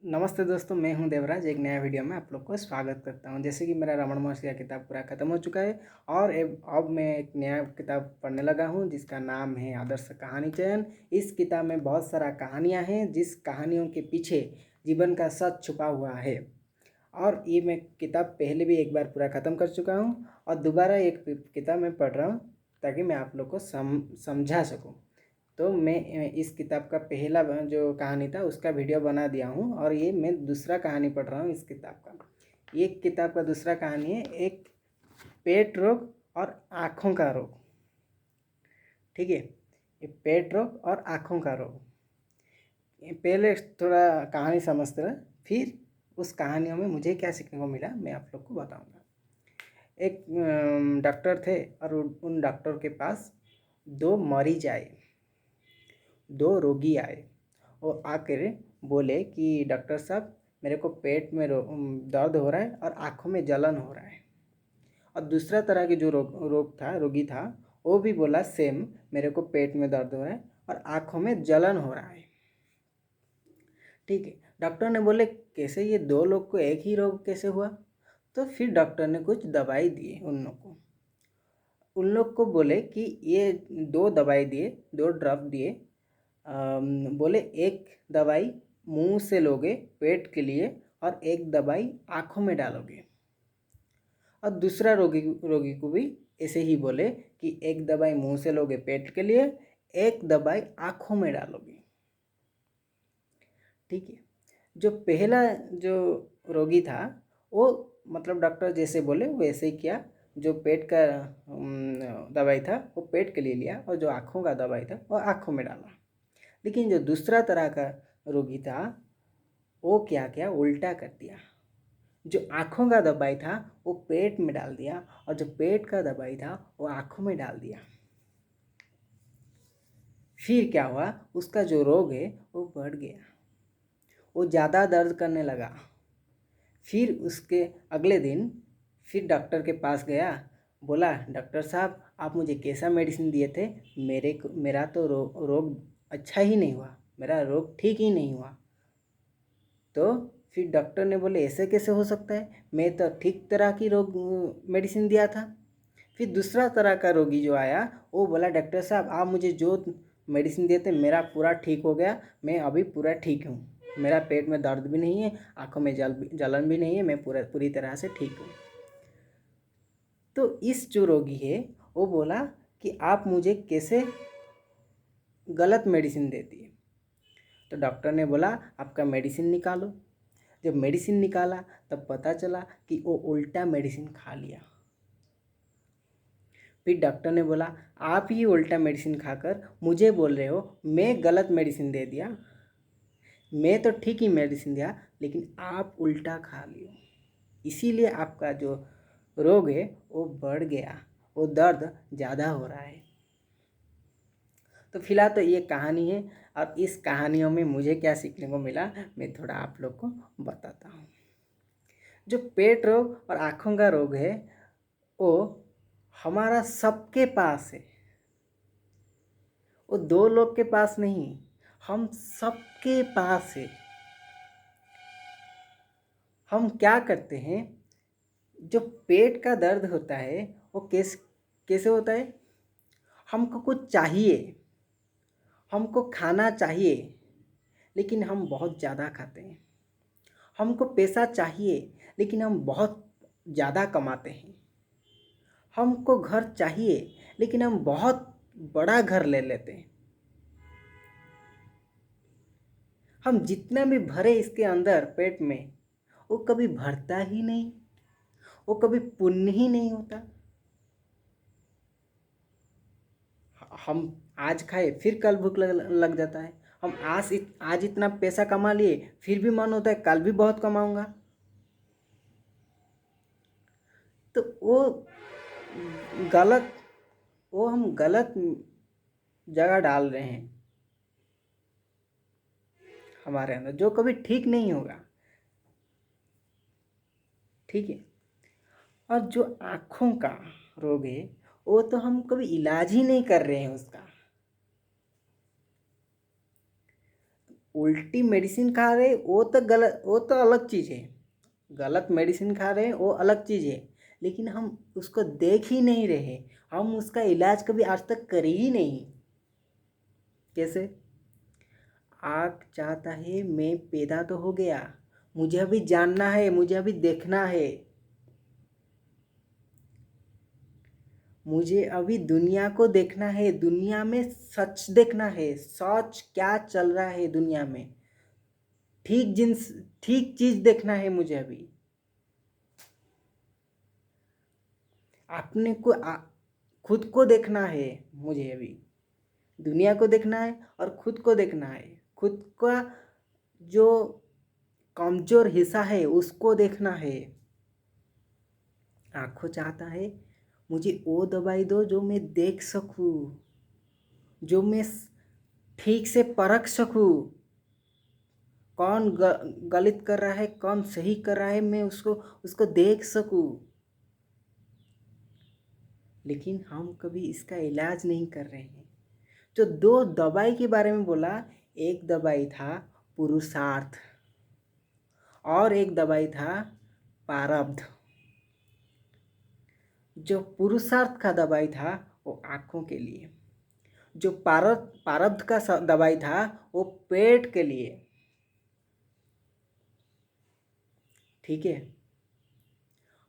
नमस्ते दोस्तों, मैं हूं देवराज। एक नया वीडियो में आप लोग को स्वागत करता हूं। जैसे कि मेरा रमन महर्षि का किताब पूरा ख़त्म हो चुका है और अब मैं एक नया किताब पढ़ने लगा हूं जिसका नाम है आदर्श कहानी चयन। इस किताब में बहुत सारा कहानियां हैं जिस कहानियों के पीछे जीवन का सच छुपा हुआ है। और ये मैं किताब पहले भी एक बार पूरा ख़त्म कर चुका हूँ और दोबारा एक किताब मैं पढ़ रहा हूँ ताकि मैं आप लोग को समझा सकूँ। तो मैं इस किताब का पहला जो कहानी था उसका वीडियो बना दिया हूँ और ये मैं दूसरा कहानी पढ़ रहा हूँ इस किताब का। ये किताब का दूसरा कहानी है एक पेट रोग और आँखों का रोग। ठीक है, ये पेट रोग और आँखों का रोग। पहले थोड़ा कहानी समझते रहे, फिर उस कहानियों में मुझे क्या सीखने को मिला मैं आप लोग को बताऊँगा। एक डॉक्टर थे और उन डॉक्टर के पास दो मरीज आए, दो रोगी आए। वो आकर बोले कि डॉक्टर साहब, मेरे को पेट में दर्द हो रहा है और आँखों में जलन हो रहा है। और दूसरा तरह के जो रोगी था, वो भी बोला सेम, मेरे को पेट में दर्द हो रहा है और आँखों में जलन हो रहा है। ठीक है, डॉक्टर ने बोले कैसे ये दो लोग को एक ही रोग कैसे हुआ? तो फिर डॉक्टर ने कुछ दवाई दिए उन लोग को बोले कि ये दो दवाई दिए, दो ड्रॉप दिए। बोले एक दवाई मुंह से लोगे पेट के लिए और एक दवाई आँखों में डालोगे। और दूसरा रोगी को भी ऐसे ही बोले कि एक दवाई मुंह से लोगे पेट के लिए, एक दवाई आँखों में डालोगे। ठीक है, जो पहला जो रोगी था वो मतलब डॉक्टर जैसे बोले वैसे ही किया। जो पेट का दवाई था वो पेट के लिए लिया और जो आँखों का दवाई था वो आँखों में डाला। लेकिन जो दूसरा तरह का रोगी था वो क्या किया, उल्टा कर दिया। जो आँखों का दवाई था वो पेट में डाल दिया और जो पेट का दवाई था वो आँखों में डाल दिया। फिर क्या हुआ, उसका जो रोग है वो बढ़ गया, वो ज़्यादा दर्द करने लगा। फिर उसके अगले दिन फिर डॉक्टर के पास गया, बोला डॉक्टर साहब आप मुझे कैसा मेडिसिन दिए थे, मेरा तो रोग अच्छा ही नहीं हुआ, मेरा रोग ठीक ही नहीं हुआ। तो फिर डॉक्टर ने बोले ऐसे कैसे हो सकता है, मैं तो ठीक तरह की रोग मेडिसिन दिया था। फिर दूसरा तरह का रोगी जो आया वो बोला डॉक्टर साहब आप मुझे जो मेडिसिन दिए थे मेरा पूरा ठीक हो गया, मैं अभी पूरा ठीक हूँ, मेरा पेट में दर्द भी नहीं है, आँखों में जलन भी नहीं है, मैं पूरी तरह से ठीक हूँ। तो इस जो रोगी है वो बोला कि आप मुझे कैसे गलत मेडिसिन दे दिए। तो डॉक्टर ने बोला आपका मेडिसिन निकालो। जब मेडिसिन निकाला तब पता चला कि वो उल्टा मेडिसिन खा लिया। फिर डॉक्टर ने बोला आप ही उल्टा मेडिसिन खाकर मुझे बोल रहे हो मैं गलत मेडिसिन दे दिया, मैं तो ठीक ही मेडिसिन दिया लेकिन आप उल्टा खा लियो, इसीलिए आपका जो रोग है वो बढ़ गया, वो दर्द ज़्यादा हो रहा है। तो फिलहाल तो ये कहानी है और इस कहानियों में मुझे क्या सीखने को मिला मैं थोड़ा आप लोग को बताता हूँ। जो पेट रोग और आँखों का रोग है वो हमारा सबके पास है, वो दो लोग के पास नहीं, हम सबके पास है। हम क्या करते हैं, जो पेट का दर्द होता है वो कैसे होता है, हमको कुछ चाहिए, हमको खाना चाहिए लेकिन हम बहुत ज़्यादा खाते हैं। हमको पैसा चाहिए लेकिन हम बहुत ज़्यादा कमाते हैं। हमको घर चाहिए लेकिन हम बहुत बड़ा घर ले लेते हैं। हम जितना भी भरे इसके अंदर पेट में वो कभी भरता ही नहीं, वो कभी पुण्य ही नहीं होता। हम आज खाए फिर कल भूख लग जाता है। हम आज इतना पैसा कमा लिए फिर भी मन होता है कल भी बहुत कमाऊंगा। तो गलत वो हम गलत जगह डाल रहे हैं हमारे अंदर, जो कभी ठीक नहीं होगा। ठीक है, और जो आँखों का रोग है वो तो हम कभी इलाज ही नहीं कर रहे हैं उसका। उल्टी मेडिसिन खा रहे वो तो गलत, वो तो अलग चीज़ है। गलत मेडिसिन खा रहे हैं वो अलग चीज़ है, लेकिन हम उसको देख ही नहीं रहे, हम उसका इलाज कभी आज तक करे ही नहीं। कैसे? आँख चाहता है मैं पैदा तो हो गया, मुझे अभी जानना है, मुझे अभी देखना है, मुझे अभी दुनिया को देखना है, दुनिया में सच देखना है, सच क्या चल रहा है दुनिया में, ठीक चीज़ देखना है मुझे अभी। अपने को खुद को देखना है मुझे अभी, दुनिया को देखना है और खुद को देखना है। खुद का जो कमजोर हिस्सा है उसको देखना है। आँखों चाहता है मुझे वो दवाई दो जो मैं देख सकूँ, जो मैं ठीक से परख सकूँ, कौन गलत कर रहा है कौन सही कर रहा है, मैं उसको देख सकूँ। लेकिन हम कभी इसका इलाज नहीं कर रहे हैं। जो दो दवाई के बारे में बोला, एक दवाई था पुरुषार्थ और एक दवाई था प्रारब्ध। जो पुरुषार्थ का दवाई था वो आँखों के लिए, जो प्रारब्ध का दवाई था वो पेट के लिए। ठीक है,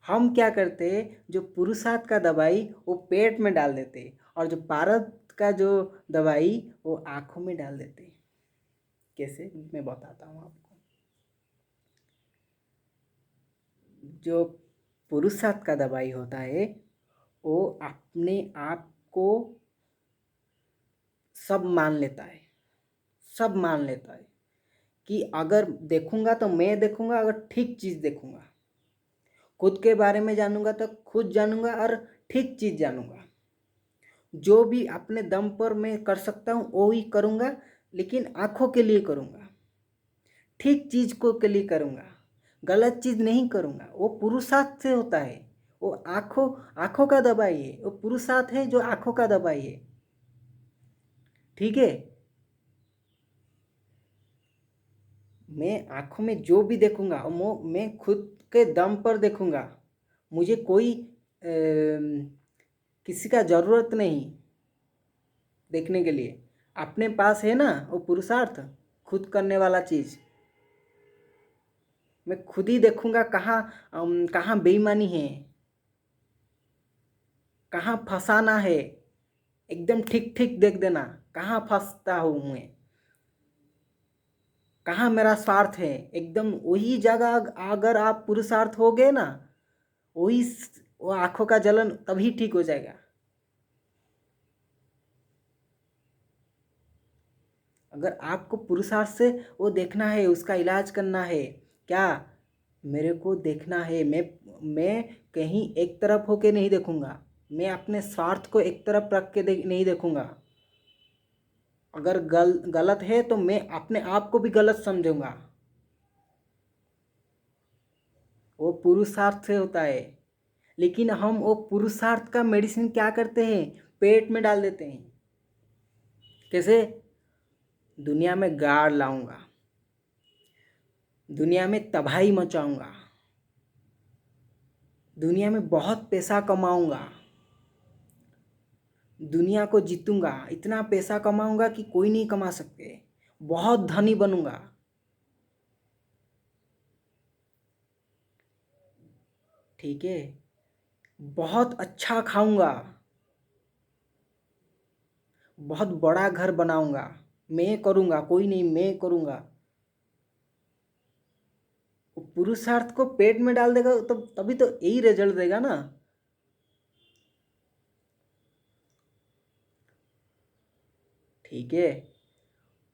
हम क्या करते, जो पुरुषार्थ का दवाई वो पेट में डाल देते और जो प्रारब्ध का जो दवाई वो आँखों में डाल देते। कैसे, मैं बताता हूँ आपको। जो पुरुषार्थ का दवाई होता है वो अपने आप को सब मान लेता है, सब मान लेता है कि अगर देखूंगा तो मैं देखूंगा, अगर ठीक चीज़ देखूंगा, खुद के बारे में जानूंगा तो खुद जानूंगा और ठीक चीज़ जानूंगा। जो भी अपने दम पर मैं कर सकता हूँ वो ही करूँगा, लेकिन आँखों के लिए करूँगा, ठीक चीज़ को के लिए करूँगा, गलत चीज़ नहीं करूँगा। वो पुरुषार्थ से होता है, वो आँखों का दवाई है, वो पुरुषार्थ है जो आँखों का दवाई है। ठीक है, मैं आँखों में जो भी देखूँगा वो मैं खुद के दम पर देखूँगा, मुझे कोई किसी का ज़रूरत नहीं देखने के लिए। अपने पास है ना वो पुरुषार्थ, खुद करने वाला चीज़, मैं खुद ही देखूँगा कहाँ बेईमानी है, कहाँ फंसाना है, एकदम ठीक ठीक देख देना कहाँ फंसता हूँ मैं, कहाँ मेरा स्वार्थ है, एकदम वही जगह अगर आप पुरुषार्थ हो गए ना, वही वो आँखों का जलन तभी ठीक हो जाएगा। अगर आपको पुरुषार्थ से वो देखना है, उसका इलाज करना है, क्या मेरे को देखना है, मैं कहीं एक तरफ होके नहीं देखूंगा, मैं अपने स्वार्थ को एक तरफ रख के नहीं देखूंगा। अगर गलत है तो मैं अपने आप को भी गलत समझूंगा। वो पुरुषार्थ से होता है, लेकिन हम वो पुरुषार्थ का मेडिसिन क्या करते हैं, पेट में डाल देते हैं। कैसे? दुनिया में गाड़ लाऊंगा, दुनिया में तबाही मचाऊंगा, दुनिया में बहुत पैसा कमाऊंगा, दुनिया को जीतूंगा, इतना पैसा कमाऊंगा कि कोई नहीं कमा सकते, बहुत धनी बनूंगा। ठीक है, बहुत अच्छा खाऊंगा, बहुत बड़ा घर बनाऊंगा, मैं करूंगा, कोई नहीं, मैं करूंगा। पुरुषार्थ को पेट में डाल देगा तो तभी तो यही रिजल्ट देगा ना। ठीक है,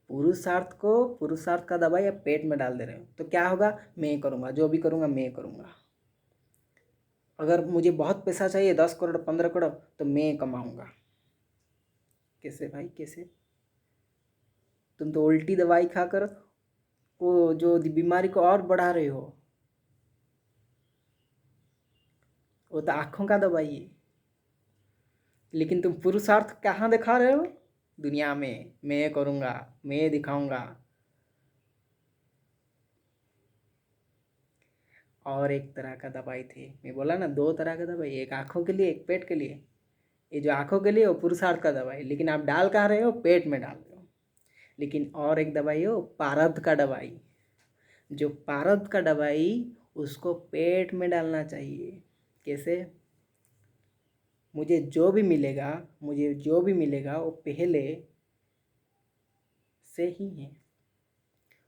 पुरुषार्थ का दवाई आप पेट में डाल दे रहे हो तो क्या होगा, मैं करूंगा, जो भी करूंगा मैं करूंगा। अगर मुझे बहुत पैसा चाहिए, 10 करोड़ 15 करोड़, तो मैं कमाऊंगा। कैसे भाई, कैसे? तुम तो उल्टी दवाई खाकर वो जो बीमारी को और बढ़ा रहे हो, वो तो आँखों का दवाई है। लेकिन तुम पुरुषार्थ कहाँ दिखा रहे हो? दुनिया में मैं करूँगा, मैं दिखाऊंगा, और एक तरह का दवाई थी। मैं बोला ना 2 तरह का दवाई, एक आँखों के लिए, एक पेट के लिए। ये जो आँखों के लिए वो पुरुषार्थ का दवाई, लेकिन आप डाल कहाँ रहे हो? पेट में डाल रहे हो। लेकिन और एक दवाई हो पारब्ध का दवाई, जो पारब्ध का दवाई उसको पेट में डालना चाहिए। कैसे? मुझे जो भी मिलेगा वो पहले से ही है,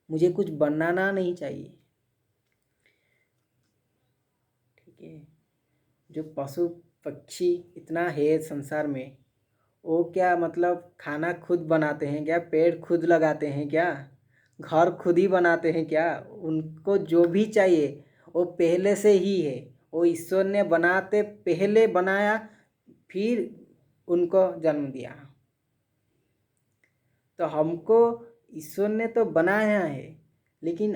मुझे कुछ बनाना नहीं चाहिए। ठीक है? जो पशु पक्षी इतना है संसार में, वो क्या मतलब खाना खुद बनाते हैं क्या? पेड़ खुद लगाते हैं क्या? घर खुद ही बनाते हैं क्या? उनको जो भी चाहिए वो पहले से ही है। वो ईश्वर ने बनाते पहले बनाया, फिर उनको जन्म दिया। तो हमको ईश्वर ने तो बनाया है, लेकिन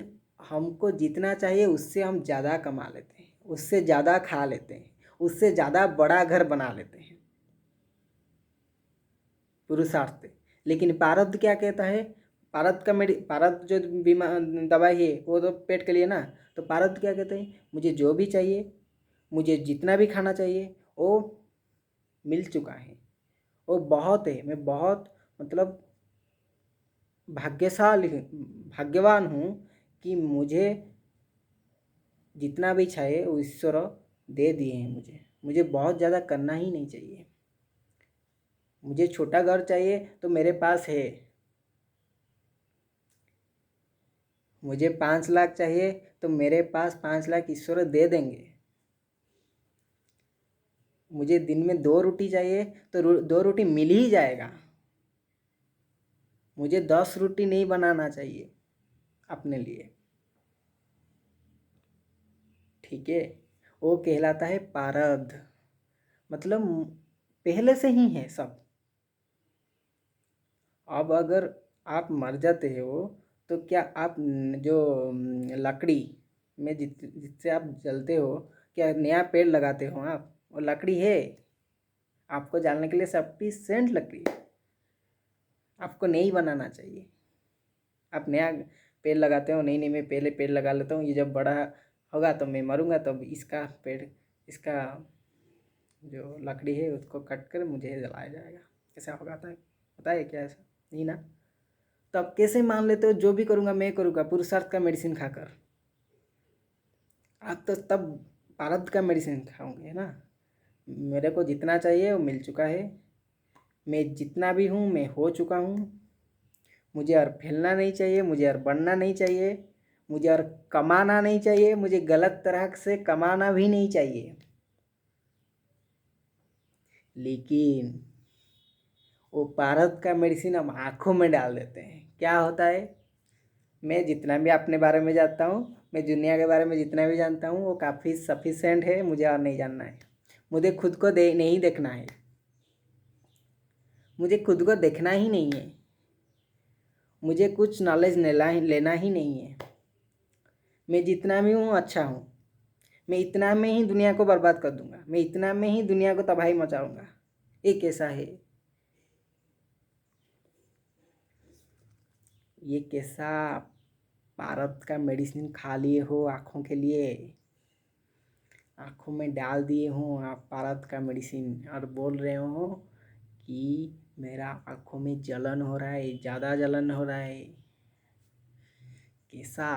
हमको जितना चाहिए उससे हम ज़्यादा कमा लेते हैं, उससे ज़्यादा खा लेते हैं, उससे ज़्यादा बड़ा घर बना लेते हैं पुरुषार्थ से। लेकिन पारब्ध क्या कहता है? पारब्ध जो बीमा दवाई है वो तो पेट के लिए ना। तो पारब्ध क्या कहते हैं? मुझे जो भी चाहिए, मुझे जितना भी खाना चाहिए वो मिल चुका है, वो बहुत है। मैं बहुत मतलब भाग्यशाली भाग्यवान हूँ कि मुझे जितना भी चाहिए वो ईश्वर दे दिए हैं। मुझे बहुत ज़्यादा करना ही नहीं चाहिए। मुझे छोटा घर चाहिए तो मेरे पास है। मुझे 5 लाख चाहिए तो मेरे पास 5 लाख ईश्वर दे देंगे। मुझे दिन में 2 रोटी चाहिए तो 2 रोटी मिल ही जाएगा। मुझे 10 रोटी नहीं बनाना चाहिए अपने लिए। ठीक है? वो कहलाता है पारब्ध, मतलब पहले से ही है सब। अब अगर आप मर जाते हो तो क्या आप जो लकड़ी में जिससे आप जलते हो, क्या नया पेड़ लगाते हो आप? वो लकड़ी है, आपको जलाने के लिए सफिशिएंट लकड़ी है, आपको नहीं बनाना चाहिए। आप नया पेड़ लगाते हो, नहीं नहीं मैं पहले पेड़ लगा लेता हूँ, ये जब बड़ा होगा तो मैं मरूंगा तब इसका पेड़, इसका जो लकड़ी है उसको कट कर मुझे जलाया जाएगा। ऐसा होगा? पता है क्या? ऐसा नहीं ना। तो आप कैसे मान लेते हो जो भी करूँगा मैं करूँगा पुरुषार्थ का मेडिसिन खाकर? आप तो तब प्रारब्ध का मेडिसिन खाओगे ना। मेरे को जितना चाहिए वो मिल चुका है, मैं जितना भी हूँ मैं हो चुका हूँ। मुझे और फैलना नहीं चाहिए, मुझे और बढ़ना नहीं चाहिए, मुझे और कमाना नहीं चाहिए, मुझे गलत तरह से कमाना भी नहीं चाहिए। लेकिन वो भारत का मेडिसिन हम आँखों में डाल देते हैं। क्या होता है? मैं जितना भी अपने बारे में जानता हूँ, मैं दुनिया के बारे में जितना भी जानता हूँ वो काफ़ी सफिशेंट है, मुझे और नहीं जानना है। मुझे खुद को नहीं देखना है, मुझे खुद को देखना ही नहीं है, मुझे कुछ नॉलेज लेना ही नहीं है। मैं जितना भी हूँ अच्छा हूँ, मैं इतना में ही दुनिया को बर्बाद कर दूंगा, मैं इतना में ही दुनिया को तबाही मचाऊंगा। ये कैसा है? ये कैसा भारत का मेडिसिन खा लिए हो आँखों के लिए? आँखों में डाल दिए हो आप भारत का मेडिसिन और बोल रहे हो कि मेरा आँखों में जलन हो रहा है, ज़्यादा जलन हो रहा है। कैसा?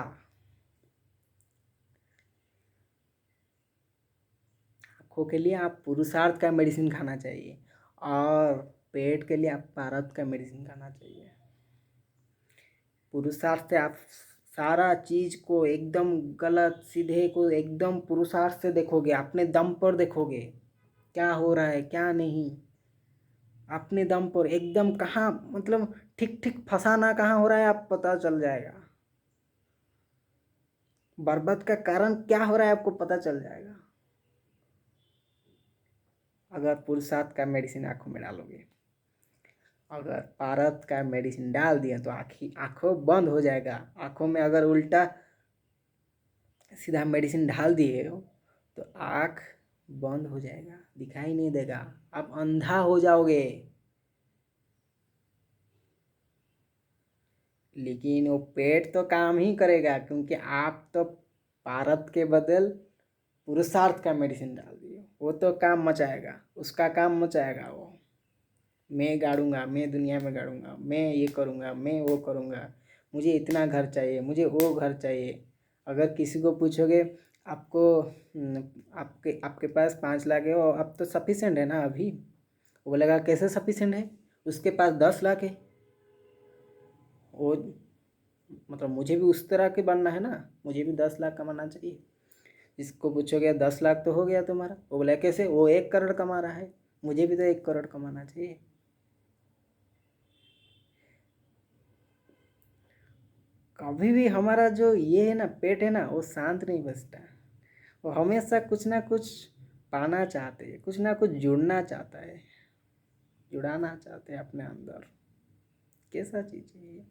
आँखों के लिए आप पुरुषार्थ का मेडिसिन खाना चाहिए और पेट के लिए आप भारत का मेडिसिन खाना चाहिए। पुरुषार्थ से आप सारा चीज़ को एकदम गलत सीधे को एकदम पुरुषार्थ से देखोगे, अपने दम पर देखोगे क्या हो रहा है क्या नहीं, अपने दम पर एकदम कहाँ मतलब ठीक ठीक फंसाना कहाँ हो रहा है आप पता चल जाएगा। बर्बाद का कारण क्या हो रहा है आपको पता चल जाएगा अगर पुरुषार्थ का मेडिसिन आँखों में डालोगे। अगर भारत का मेडिसिन डाल दिया तो आँखों बंद हो जाएगा। आँखों में अगर उल्टा सीधा मेडिसिन डाल दिए हो तो आँख बंद हो जाएगा, दिखाई नहीं देगा, आप अंधा हो जाओगे। लेकिन वो पेट तो काम ही करेगा, क्योंकि आप तो भारत के बदल पुरुषार्थ का मेडिसिन डाल दिए। वो तो काम मचाएगा, उसका काम मचाएगा वो। मैं गाड़ूंगा, मैं दुनिया में गाड़ूंगा, मैं ये करूंगा, मैं वो करूंगा, मुझे इतना घर चाहिए, मुझे वो घर चाहिए। अगर किसी को पूछोगे आपको आपके आपके पास 5 लाख है और अब तो सफिशेंट है ना अभी, वो बोलेगा कैसे सफिशेंट है, उसके पास 10 लाख है। वो मतलब मुझे भी उस तरह के बनना है ना, मुझे भी 10 लाख कमाना चाहिए। जिसको पूछोगे 10 लाख तो हो गया तुम्हारा, वो बोला कैसे, वो 1 करोड़ कमा रहा है, मुझे भी तो 1 करोड़ कमाना चाहिए। कभी भी हमारा जो ये है ना पेट है ना, वो शांत नहीं बसता। वो हमेशा कुछ ना कुछ पाना चाहते हैं, कुछ ना कुछ जुड़ना चाहता है, जुड़ाना चाहते हैं अपने अंदर। कैसा चीज़ है ये।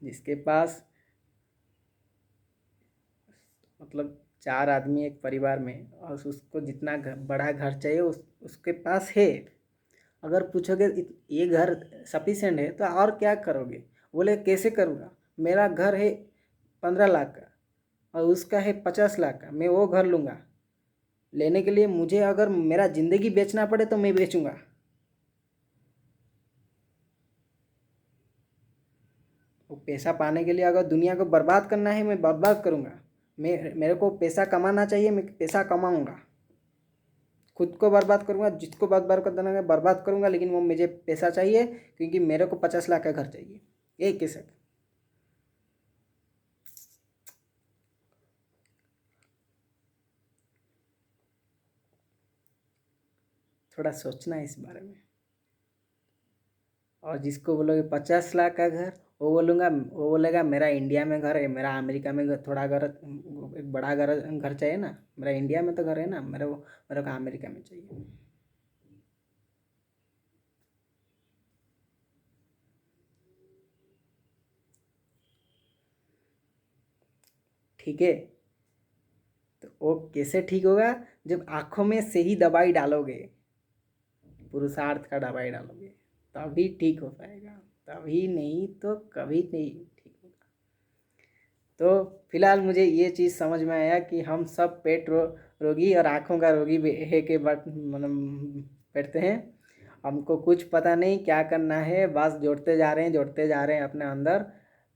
जिसके पास मतलब 4 आदमी एक परिवार में, और उसको जितना बड़ा घर चाहिए उसके पास है। अगर पूछोगे ये घर सफिशेंट है तो और क्या करोगे, बोले कैसे करूँगा, मेरा घर है 15 लाख का और उसका है 50 लाख का, मैं वो घर लूँगा। लेने के लिए मुझे अगर मेरा ज़िंदगी बेचना पड़े तो मैं बेचूँगा। वो पैसा पाने के लिए अगर दुनिया को बर्बाद करना है, मैं बर्बाद करूँगा। मेरे को पैसा कमाना चाहिए, मैं पैसा कमाऊँगा। खुद को बर्बाद करूँगा, जिसको बर्बाद कर देना मैं बर्बाद करूँगा, लेकिन वो मुझे पैसा चाहिए क्योंकि मेरे को 50 लाख का घर चाहिए। यही कैसे। थोड़ा सोचना है इस बारे में। और जिसको बोलोगे 50 लाख का घर, वो बोलेगा मेरा इंडिया में घर है, मेरा अमेरिका में थोड़ा घर, एक बड़ा घर घर चाहिए ना, मेरा इंडिया में तो घर है ना, मेरे को अमेरिका में चाहिए। ठीक है, तो वो कैसे ठीक होगा, जब आँखों में से ही दवाई डालोगे, पुरुषार्थ का दवाई डालोगे, तभी ठीक हो पाएगा। तभी नहीं तो कभी नहीं ठीक होगा। तो फिलहाल मुझे ये चीज़ समझ में आया कि हम सब रोगी और आँखों का रोगी भी है के बट मतलब बैठते हैं। हमको कुछ पता नहीं क्या करना है, बस जोड़ते जा रहे हैं, जोड़ते जा रहे हैं अपने अंदर।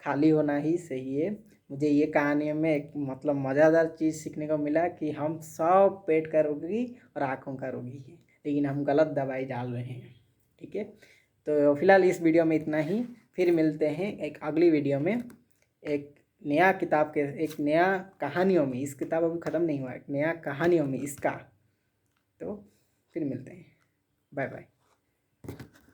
खाली होना ही सही है। मुझे ये कहानी में एक मतलब मज़ेदार चीज़ सीखने को मिला कि हम सब पेट का रोगी और आँखों का रोगी हैं, लेकिन हम गलत दवाई डाल रहे हैं। ठीक है, तो फिलहाल इस वीडियो में इतना ही। फिर मिलते हैं एक अगली वीडियो में, एक नया किताब के, एक नया कहानियों में। इस किताब अभी ख़त्म नहीं हुआ है, एक नया कहानियों में इसका। तो फिर मिलते हैं, बाय बाय।